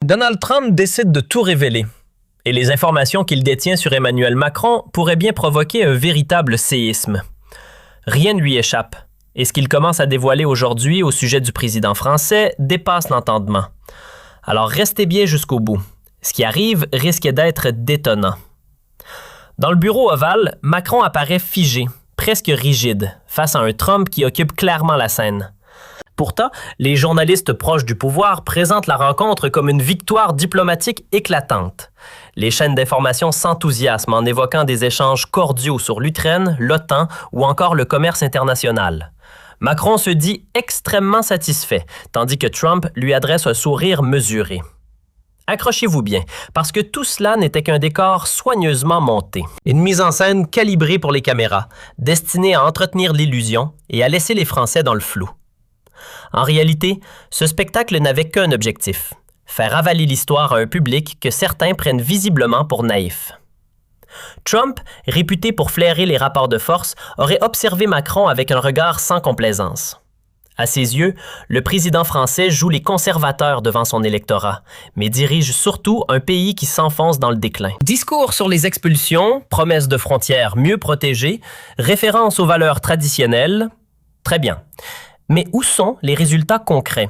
Donald Trump décide de tout révéler. Et les informations qu'il détient sur Emmanuel Macron pourraient bien provoquer un véritable séisme. Rien ne lui échappe. Et ce qu'il commence à dévoiler aujourd'hui au sujet du président français dépasse l'entendement. Alors restez bien jusqu'au bout. Ce qui arrive risque d'être détonnant. Dans le bureau ovale, Macron apparaît figé, presque rigide, face à un Trump qui occupe clairement la scène. Pourtant, les journalistes proches du pouvoir présentent la rencontre comme une victoire diplomatique éclatante. Les chaînes d'information s'enthousiasment en évoquant des échanges cordiaux sur l'Ukraine, l'OTAN ou encore le commerce international. Macron se dit extrêmement satisfait, tandis que Trump lui adresse un sourire mesuré. Accrochez-vous bien, parce que tout cela n'était qu'un décor soigneusement monté. Une mise en scène calibrée pour les caméras, destinée à entretenir l'illusion et à laisser les Français dans le flou. En réalité, ce spectacle n'avait qu'un objectif, faire avaler l'histoire à un public que certains prennent visiblement pour naïf. Trump, réputé pour flairer les rapports de force, aurait observé Macron avec un regard sans complaisance. À ses yeux, le président français joue les conservateurs devant son électorat, mais dirige surtout un pays qui s'enfonce dans le déclin. Discours sur les expulsions, promesses de frontières mieux protégées, référence aux valeurs traditionnelles, très bien. Mais où sont les résultats concrets?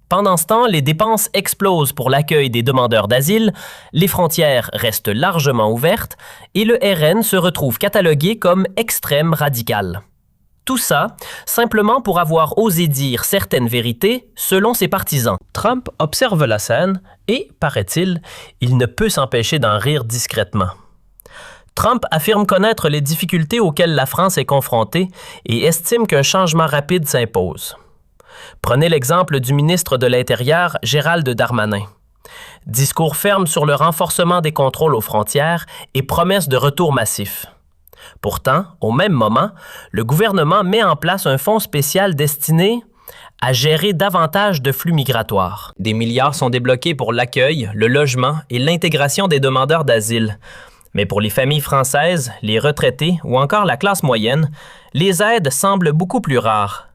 Pendant ce temps, les dépenses explosent pour l'accueil des demandeurs d'asile, les frontières restent largement ouvertes et le RN se retrouve catalogué comme extrême radical. Tout ça, simplement pour avoir osé dire certaines vérités selon ses partisans. Trump observe la scène et, paraît-il, il ne peut s'empêcher d'en rire discrètement. Trump affirme connaître les difficultés auxquelles la France est confrontée et estime qu'un changement rapide s'impose. Prenez l'exemple du ministre de l'Intérieur, Gérald Darmanin. Discours ferme sur le renforcement des contrôles aux frontières et promesse de retour massif. Pourtant, au même moment, le gouvernement met en place un fonds spécial destiné à gérer davantage de flux migratoires. Des milliards sont débloqués pour l'accueil, le logement et l'intégration des demandeurs d'asile. Mais pour les familles françaises, les retraités ou encore la classe moyenne, les aides semblent beaucoup plus rares.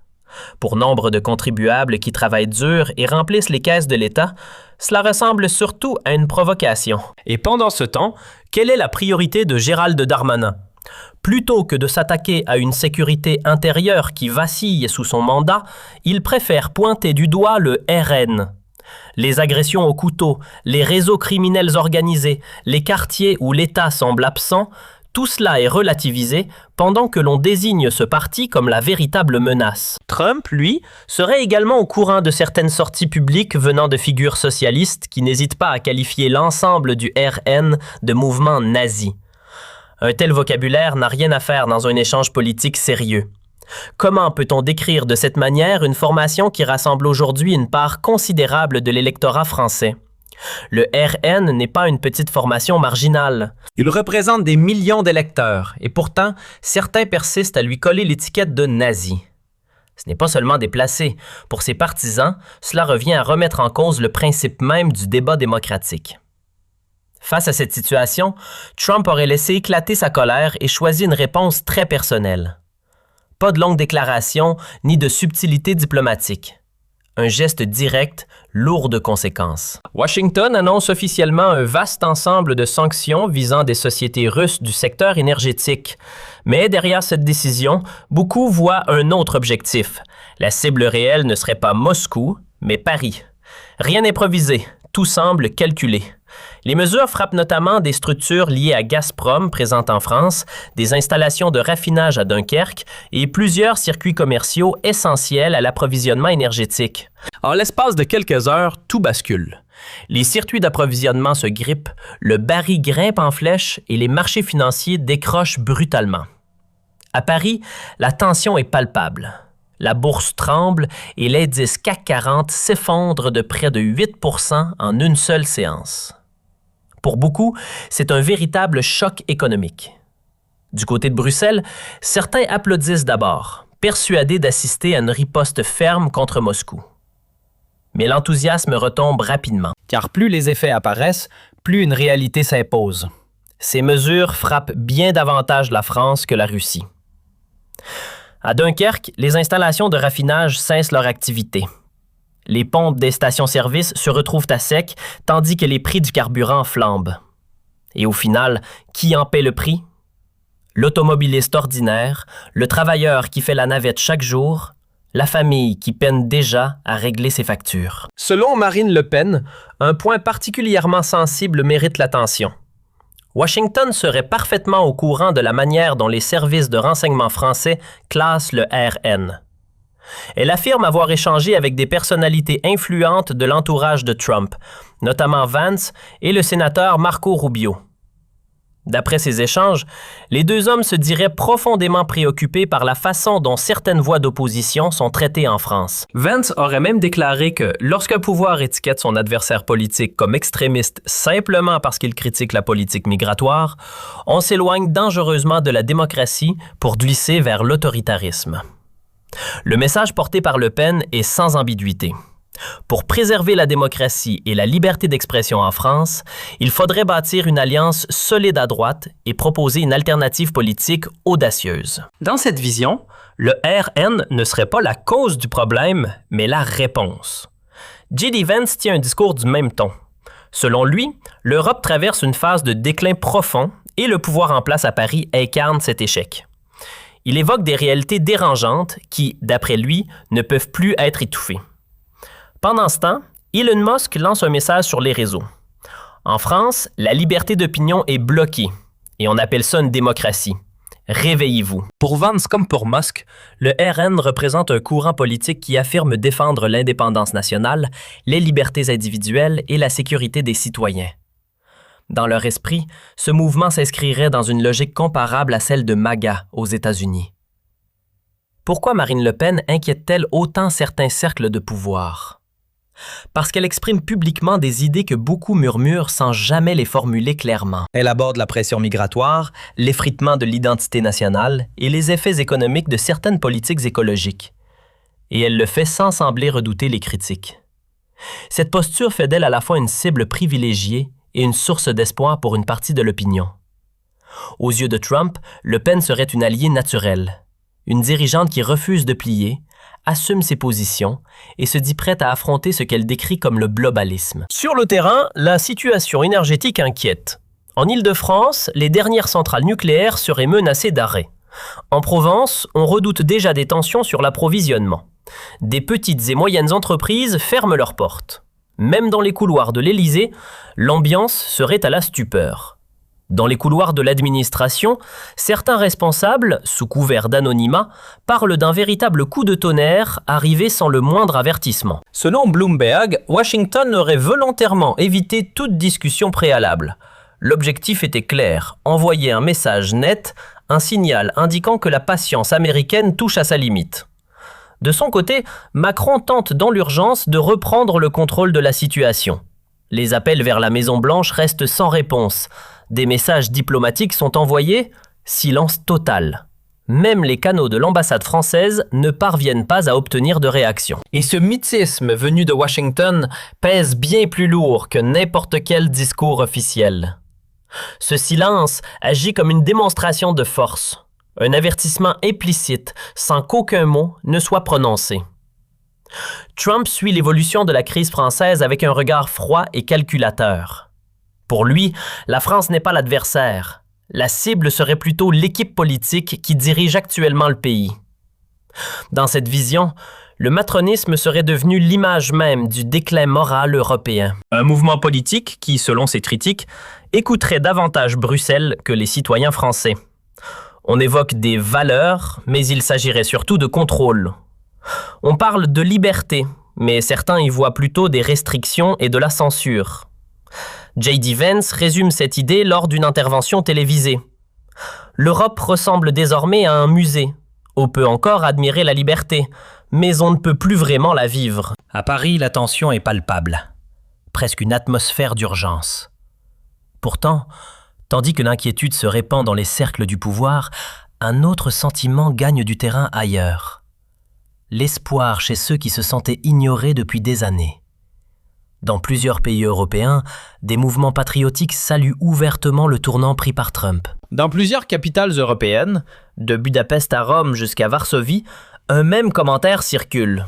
Pour nombre de contribuables qui travaillent dur et remplissent les caisses de l'État, cela ressemble surtout à une provocation. Et pendant ce temps, quelle est la priorité de Gérald Darmanin? Plutôt que de s'attaquer à une sécurité intérieure qui vacille sous son mandat, il préfère pointer du doigt le RN. Les agressions au couteau, les réseaux criminels organisés, les quartiers où l'État semble absent, tout cela est relativisé pendant que l'on désigne ce parti comme la véritable menace. Trump, lui, serait également au courant de certaines sorties publiques venant de figures socialistes qui n'hésitent pas à qualifier l'ensemble du RN de mouvement nazi. Un tel vocabulaire n'a rien à faire dans un échange politique sérieux. Comment peut-on décrire de cette manière une formation qui rassemble aujourd'hui une part considérable de l'électorat français? Le RN n'est pas une petite formation marginale. Il représente des millions d'électeurs et pourtant, certains persistent à lui coller l'étiquette de nazi. Ce n'est pas seulement déplacé. Pour ses partisans, cela revient à remettre en cause le principe même du débat démocratique. Face à cette situation, Trump aurait laissé éclater sa colère et choisi une réponse très personnelle. Pas de longues déclarations ni de subtilité diplomatique. Un geste direct, lourd de conséquences. Washington annonce officiellement un vaste ensemble de sanctions visant des sociétés russes du secteur énergétique. Mais derrière cette décision, beaucoup voient un autre objectif. La cible réelle ne serait pas Moscou, mais Paris. Rien improvisé, tout semble calculé. Les mesures frappent notamment des structures liées à Gazprom présentes en France, des installations de raffinage à Dunkerque et plusieurs circuits commerciaux essentiels à l'approvisionnement énergétique. En l'espace de quelques heures, tout bascule. Les circuits d'approvisionnement se grippent, le baril grimpe en flèche et les marchés financiers décrochent brutalement. À Paris, la tension est palpable. La bourse tremble et l'indice CAC 40 s'effondre de près de 8% en une seule séance. Pour beaucoup, c'est un véritable choc économique. Du côté de Bruxelles, certains applaudissent d'abord, persuadés d'assister à une riposte ferme contre Moscou. Mais l'enthousiasme retombe rapidement. Car plus les effets apparaissent, plus une réalité s'impose. Ces mesures frappent bien davantage la France que la Russie. À Dunkerque, les installations de raffinage cessent leur activité. Les pompes des stations-service se retrouvent à sec, tandis que les prix du carburant flambent. Et au final, qui en paie le prix? L'automobiliste ordinaire, le travailleur qui fait la navette chaque jour, la famille qui peine déjà à régler ses factures. Selon Marine Le Pen, un point particulièrement sensible mérite l'attention. Washington serait parfaitement au courant de la manière dont les services de renseignement français classent le RN. Elle affirme avoir échangé avec des personnalités influentes de l'entourage de Trump, notamment Vance et le sénateur Marco Rubio. D'après ces échanges, les deux hommes se diraient profondément préoccupés par la façon dont certaines voix d'opposition sont traitées en France. Vance aurait même déclaré que lorsqu'un pouvoir étiquette son adversaire politique comme extrémiste simplement parce qu'il critique la politique migratoire, on s'éloigne dangereusement de la démocratie pour glisser vers l'autoritarisme. Le message porté par Le Pen est sans ambiguïté. Pour préserver la démocratie et la liberté d'expression en France, il faudrait bâtir une alliance solide à droite et proposer une alternative politique audacieuse. Dans cette vision, le RN ne serait pas la cause du problème, mais la réponse. J.D. Vance tient un discours du même ton. Selon lui, l'Europe traverse une phase de déclin profond et le pouvoir en place à Paris incarne cet échec. Il évoque des réalités dérangeantes qui, d'après lui, ne peuvent plus être étouffées. Pendant ce temps, Elon Musk lance un message sur les réseaux. En France, la liberté d'opinion est bloquée et on appelle ça une démocratie. Réveillez-vous. Pour Vance comme pour Musk, le RN représente un courant politique qui affirme défendre l'indépendance nationale, les libertés individuelles et la sécurité des citoyens. Dans leur esprit, ce mouvement s'inscrirait dans une logique comparable à celle de MAGA aux États-Unis. Pourquoi Marine Le Pen inquiète-t-elle autant certains cercles de pouvoir? Parce qu'elle exprime publiquement des idées que beaucoup murmurent sans jamais les formuler clairement. Elle aborde la pression migratoire, l'effritement de l'identité nationale et les effets économiques de certaines politiques écologiques. Et elle le fait sans sembler redouter les critiques. Cette posture fait d'elle à la fois une cible privilégiée et une source d'espoir pour une partie de l'opinion. Aux yeux de Trump, Le Pen serait une alliée naturelle, une dirigeante qui refuse de plier, assume ses positions et se dit prête à affronter ce qu'elle décrit comme le globalisme. Sur le terrain, la situation énergétique inquiète. En Île-de-France, les dernières centrales nucléaires seraient menacées d'arrêt. En Provence, on redoute déjà des tensions sur l'approvisionnement. Des petites et moyennes entreprises ferment leurs portes. Même dans les couloirs de l'Élysée, l'ambiance serait à la stupeur. Dans les couloirs de l'administration, certains responsables, sous couvert d'anonymat, parlent d'un véritable coup de tonnerre arrivé sans le moindre avertissement. Selon Bloomberg, Washington aurait volontairement évité toute discussion préalable. L'objectif était clair, envoyer un message net, un signal indiquant que la patience américaine touche à sa limite. De son côté, Macron tente dans l'urgence de reprendre le contrôle de la situation. Les appels vers la Maison-Blanche restent sans réponse. Des messages diplomatiques sont envoyés, silence total. Même les canaux de l'ambassade française ne parviennent pas à obtenir de réaction. Et ce mutisme venu de Washington pèse bien plus lourd que n'importe quel discours officiel. Ce silence agit comme une démonstration de force, un avertissement implicite sans qu'aucun mot ne soit prononcé. Trump suit l'évolution de la crise française avec un regard froid et calculateur. Pour lui, la France n'est pas l'adversaire. La cible serait plutôt l'équipe politique qui dirige actuellement le pays. Dans cette vision, le macronisme serait devenu l'image même du déclin moral européen. Un mouvement politique qui, selon ses critiques, écouterait davantage Bruxelles que les citoyens français. On évoque des valeurs, mais il s'agirait surtout de contrôle. On parle de liberté, mais certains y voient plutôt des restrictions et de la censure. J.D. Vance résume cette idée lors d'une intervention télévisée. L'Europe ressemble désormais à un musée. On peut encore admirer la liberté, mais on ne peut plus vraiment la vivre. À Paris, la tension est palpable. Presque une atmosphère d'urgence. Pourtant, tandis que l'inquiétude se répand dans les cercles du pouvoir, un autre sentiment gagne du terrain ailleurs. L'espoir chez ceux qui se sentaient ignorés depuis des années. Dans plusieurs pays européens, des mouvements patriotiques saluent ouvertement le tournant pris par Trump. Dans plusieurs capitales européennes, de Budapest à Rome jusqu'à Varsovie, un même commentaire circule.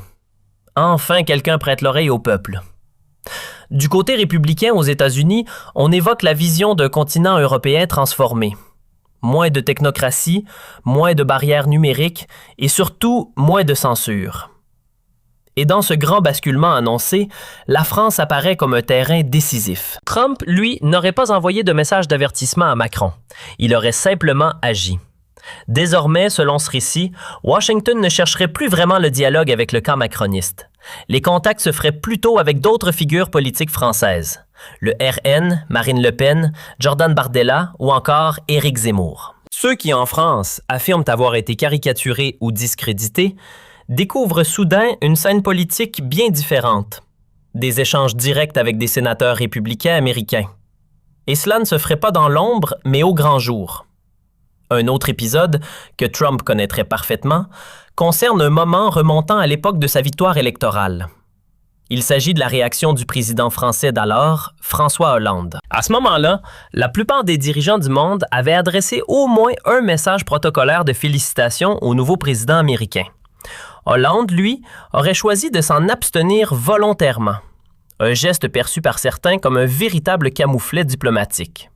Enfin, quelqu'un prête l'oreille au peuple. Du côté républicain aux États-Unis, on évoque la vision d'un continent européen transformé. Moins de technocratie, moins de barrières numériques et surtout moins de censure. Et dans ce grand basculement annoncé, la France apparaît comme un terrain décisif. Trump, lui, n'aurait pas envoyé de message d'avertissement à Macron. Il aurait simplement agi. Désormais, selon ce récit, Washington ne chercherait plus vraiment le dialogue avec le camp macroniste. Les contacts se feraient plutôt avec d'autres figures politiques françaises. Le RN, Marine Le Pen, Jordan Bardella ou encore Éric Zemmour. Ceux qui, en France, affirment avoir été caricaturés ou discrédités, découvrent soudain une scène politique bien différente. Des échanges directs avec des sénateurs républicains américains. Et cela ne se ferait pas dans l'ombre, mais au grand jour. Un autre épisode, que Trump connaîtrait parfaitement, concerne un moment remontant à l'époque de sa victoire électorale. Il s'agit de la réaction du président français d'alors, François Hollande. À ce moment-là, la plupart des dirigeants du monde avaient adressé au moins un message protocolaire de félicitations au nouveau président américain. Hollande, lui, aurait choisi de s'en abstenir volontairement. Un geste perçu par certains comme un véritable camouflet diplomatique.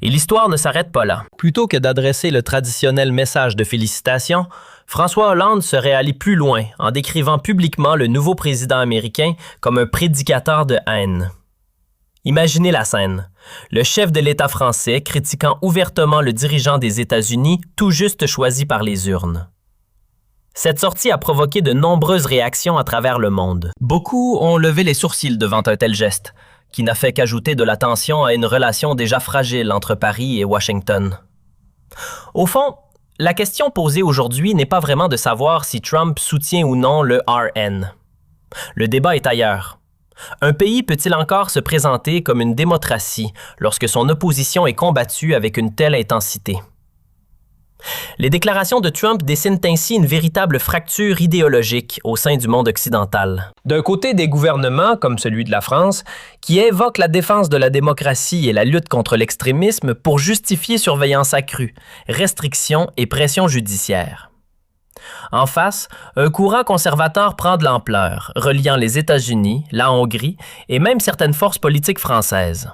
Et l'histoire ne s'arrête pas là. Plutôt que d'adresser le traditionnel message de félicitations, François Hollande serait allé plus loin en décrivant publiquement le nouveau président américain comme un prédicateur de haine. Imaginez la scène. Le chef de l'État français critiquant ouvertement le dirigeant des États-Unis tout juste choisi par les urnes. Cette sortie a provoqué de nombreuses réactions à travers le monde. Beaucoup ont levé les sourcils devant un tel geste, qui n'a fait qu'ajouter de la tension à une relation déjà fragile entre Paris et Washington. Au fond, la question posée aujourd'hui n'est pas vraiment de savoir si Trump soutient ou non le RN. Le débat est ailleurs. Un pays peut-il encore se présenter comme une démocratie lorsque son opposition est combattue avec une telle intensité? Les déclarations de Trump dessinent ainsi une véritable fracture idéologique au sein du monde occidental. D'un côté, des gouvernements, comme celui de la France, qui évoquent la défense de la démocratie et la lutte contre l'extrémisme pour justifier surveillance accrue, restrictions et pression judiciaire. En face, un courant conservateur prend de l'ampleur, reliant les États-Unis, la Hongrie et même certaines forces politiques françaises.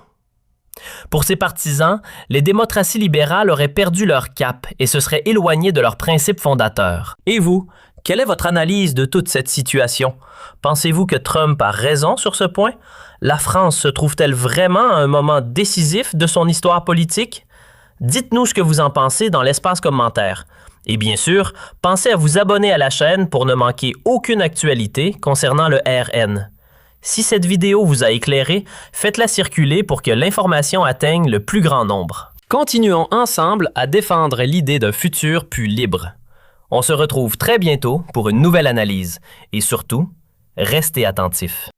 Pour ces partisans, les démocraties libérales auraient perdu leur cap et se seraient éloignées de leurs principes fondateurs. Et vous, quelle est votre analyse de toute cette situation? Pensez-vous que Trump a raison sur ce point? La France se trouve-t-elle vraiment à un moment décisif de son histoire politique? Dites-nous ce que vous en pensez dans l'espace commentaire. Et bien sûr, pensez à vous abonner à la chaîne pour ne manquer aucune actualité concernant le RN. Si cette vidéo vous a éclairé, faites-la circuler pour que l'information atteigne le plus grand nombre. Continuons ensemble à défendre l'idée d'un futur plus libre. On se retrouve très bientôt pour une nouvelle analyse et surtout, restez attentifs.